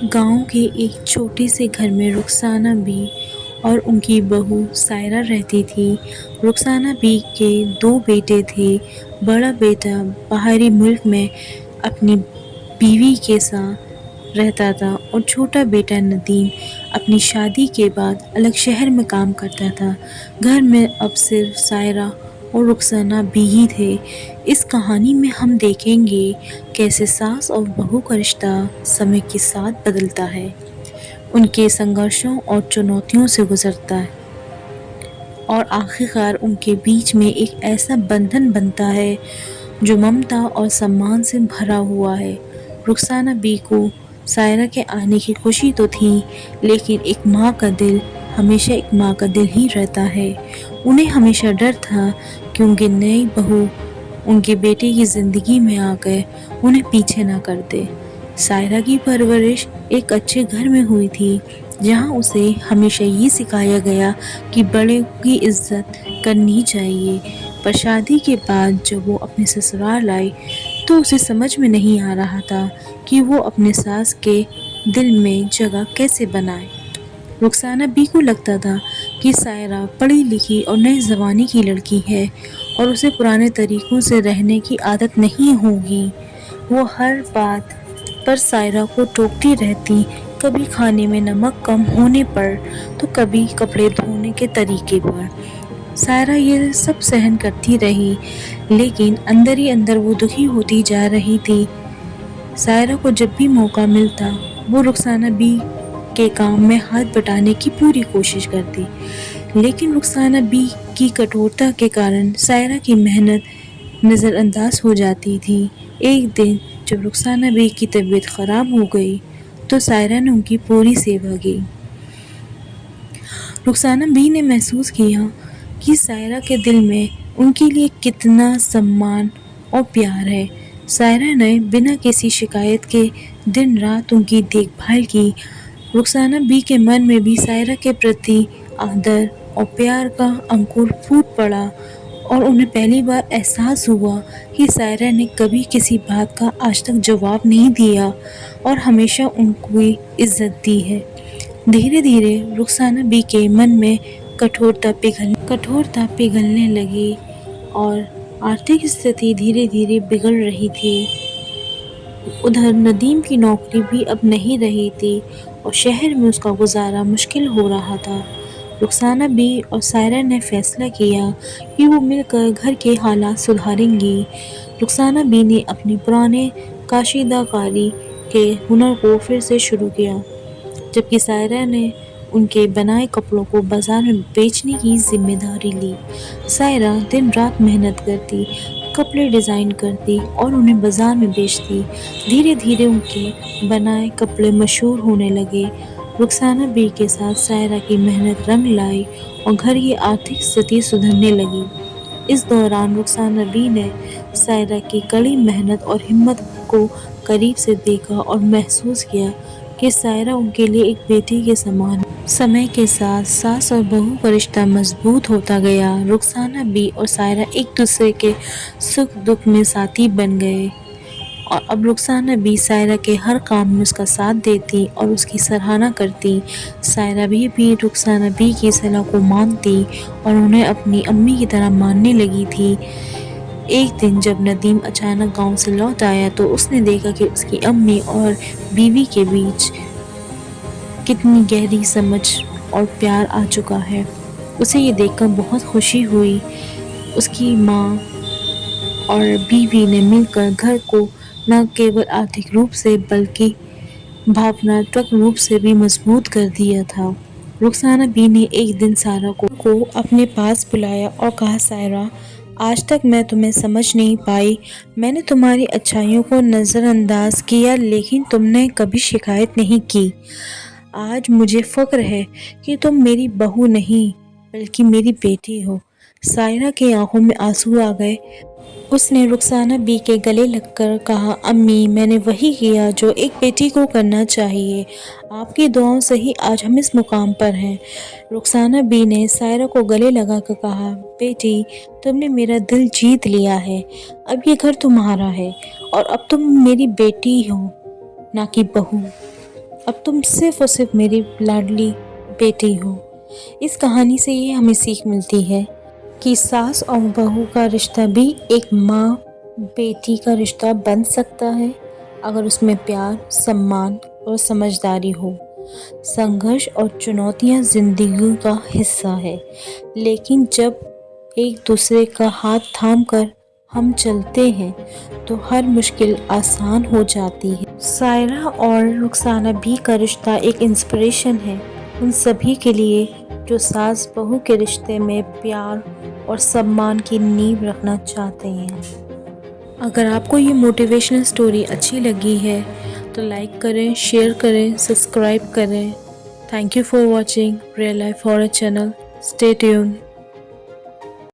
گاؤں کے ایک چھوٹے سے گھر میں رخسانہ بی اور ان کی بہو سائرہ رہتی تھی۔ رخسانہ بی کے دو بیٹے تھے۔ بڑا بیٹا باہری ملک میں اپنی بیوی کے ساتھ رہتا تھا اور چھوٹا بیٹا ندیم اپنی شادی کے بعد الگ شہر میں کام کرتا تھا۔ گھر میں اب صرف سائرہ اور رخسانہ بی ہی تھے۔ اس کہانی میں ہم دیکھیں گے کیسے ساس اور بہو کا رشتہ سمے کے ساتھ بدلتا ہے، ان کے سنگھرشوں اور چنوتیوں سے گزرتا ہے اور آخرکار ان کے بیچ میں ایک ایسا بندھن بنتا ہے جو ممتا اور سمان سے بھرا ہوا ہے۔ رخسانہ بی کو سائرہ کے آنے کی خوشی تو تھی، لیکن ایک ماں کا دل ہمیشہ ایک ماں کا دل ہی رہتا ہے۔ انہیں ہمیشہ ڈر تھا کہ ان کی نئی بہو ان کے بیٹے کی زندگی میں آ کر انہیں پیچھے نہ کر دے۔ سائرہ کی پرورش ایک اچھے گھر میں ہوئی تھی، جہاں اسے ہمیشہ یہ سکھایا گیا کہ بڑے کی عزت کرنی چاہیے۔ پر شادی کے بعد جب وہ اپنے سسرال آئی تو اسے سمجھ میں نہیں آ رہا تھا کہ وہ اپنے ساس کے دل میں جگہ کیسے بنائے۔ رخسانہ بی کو لگتا تھا کہ سائرہ پڑھی لکھی اور نئے زمانے کی لڑکی ہے اور اسے پرانے طریقوں سے رہنے کی عادت نہیں ہوگی۔ وہ ہر بات پر سائرہ کو ٹوکتی رہتی، کبھی کھانے میں نمک کم ہونے پر تو کبھی کپڑے دھونے کے طریقے پر۔ سائرہ یہ سب سہن کرتی رہی، لیکن اندر ہی اندر وہ دکھی ہوتی جا رہی تھی۔ سائرہ کو جب بھی موقع ملتا وہ رخسانہ بی کے کام میں ہاتھ بٹانے کی پوری کوشش کرتی، لیکن رخسانہ بی کی کٹھورتا کے کارن سائرہ کی محنت نظر انداز ہو جاتی تھی۔ ایک دن جب رخسانہ بی کی طبیعت خراب ہو گئی تو سائرہ نے ان کی پوری سیوا کی۔ رخسانہ بی نے محسوس کیا کہ سائرہ کے دل میں ان کے لیے کتنا سمان اور پیار ہے۔ سائرہ نے بنا کسی شکایت کے دن رات ان کی دیکھ بھال کی۔ رخسانہ بی کے من میں بھی سائرہ کے پرتی آدر اور پیار کا انکر پھوٹ پڑا اور انہیں پہلی بار احساس ہوا کہ سائرہ نے کبھی کسی بات کا آج تک جواب نہیں دیا اور ہمیشہ ان کی عزت دی ہے۔ دھیرے دھیرے رخسانہ بی کے من میں کٹھورتا پگھلنے لگی اور آرتھک استھتی دھیرے دھیرے بگڑ رہی تھی۔ ادھر ندیم کی نوکری بھی اب نہیں رہی تھی اور شہر میں اس کا گزارا مشکل ہو رہا تھا۔ رخسانہ بی اور سائرہ نے فیصلہ کیا کہ وہ مل کر گھر کے حالات سدھاریں گی۔ رخسانہ بی نے اپنے پرانے کشیدہ کاری کے ہنر کو پھر سے شروع کیا، جبکہ سائرہ نے ان کے بنائے کپڑوں کو بازار میں بیچنے کی ذمہ داری لی۔ سائرہ دن رات محنت کرتی، کپڑے ڈیزائن کرتی اور انہیں بازار میں بیچتی۔ دھیرے دھیرے ان کے بنائے کپڑے مشہور ہونے لگے۔ رخسانہ بی کے ساتھ سائرہ کی محنت رنگ لائی اور گھر کی آرتھک استھتی سدھرنے لگی۔ اس دوران رخسانہ بی نے سائرہ کی کڑی محنت اور ہمت کو قریب سے دیکھا اور محسوس کیا کہ سائرہ ان کے لیے ایک بیٹی کے سمان ہے۔ سمے کے ساتھ ساس اور بہو کا رشتہ مضبوط ہوتا گیا۔ رخسانہ بی اور سائرہ ایک دوسرے کے سکھ دکھ میں ساتھی بن گئے اور اب رخسانہ بی سائرہ کے ہر کام میں اس کا ساتھ دیتی اور اس کی سراہنا کرتی۔ سائرہ بھی رخسانہ بی کی صلاح کو مانتی اور انہیں اپنی امی کی طرح ماننے لگی تھی۔ ایک دن جب ندیم اچانک گاؤں سے لوٹ آیا تو اس نے دیکھا کہ اس کی امی اور بیوی کے بیچ کتنی گہری سمجھ اور پیار آ چکا ہے۔ اسے یہ دیکھ کر بہت خوشی ہوئی۔ اس کی ماں اور بیوی نے مل کر گھر کو نہ کیول آرتھک روپ سے بلکہ بھاوناتمک روپ سے بھی مضبوط کر دیا تھا۔ رخسانہ بی نے ایک دن سائرہ کو اپنے پاس بلایا اور کہا، سائرہ، آج تک میں تمہیں سمجھ نہیں پائی۔ میں نے تمہاری اچھائیوں کو نظر انداز کیا لیکن تم نے کبھی شکایت نہیں کی۔ آج مجھے فخر ہے کہ تم میری بہو نہیں بلکہ میری بیٹی ہو۔ سائرہ کی آنکھوں میں آنسو آ گئے۔ اس نے رخسانہ بی کے گلے لگ کر کہا، امی، میں نے وہی کیا جو ایک بیٹی کو کرنا چاہیے۔ آپ کی دعاؤں سے ہی آج ہم اس مقام پر ہیں۔ رخسانہ بی نے سائرہ کو گلے لگا کر کہا، بیٹی، تم نے میرا دل جیت لیا ہے۔ اب یہ گھر تمہارا ہے اور اب تم میری بیٹی ہو، نہ کہ بہو۔ اب تم صرف اور صرف میری لاڈلی بیٹی ہو۔ اس کہانی سے یہ ہمیں سیکھ ملتی ہے کہ ساس اور بہو کا رشتہ بھی ایک ماں بیٹی کا رشتہ بن سکتا ہے اگر اس میں پیار، سمان اور سمجھداری ہو۔ سنگھرش اور چنوتیاں زندگی کا حصہ ہے، لیکن جب ایک دوسرے کا ہاتھ تھام کر ہم چلتے ہیں تو ہر مشکل آسان ہو جاتی ہے۔ سائرہ اور رخسانہ بھی کا رشتہ ایک انسپریشن ہے ان سبھی کے لیے جو ساس بہو کے رشتے میں پیار اور سمان کی نیو رکھنا چاہتے ہیں۔ اگر آپ کو یہ موٹیویشنل سٹوری اچھی لگی ہے تو لائک کریں، شیئر کریں، سبسکرائب کریں۔ Thank you for watching real life horror channel. Stay tune.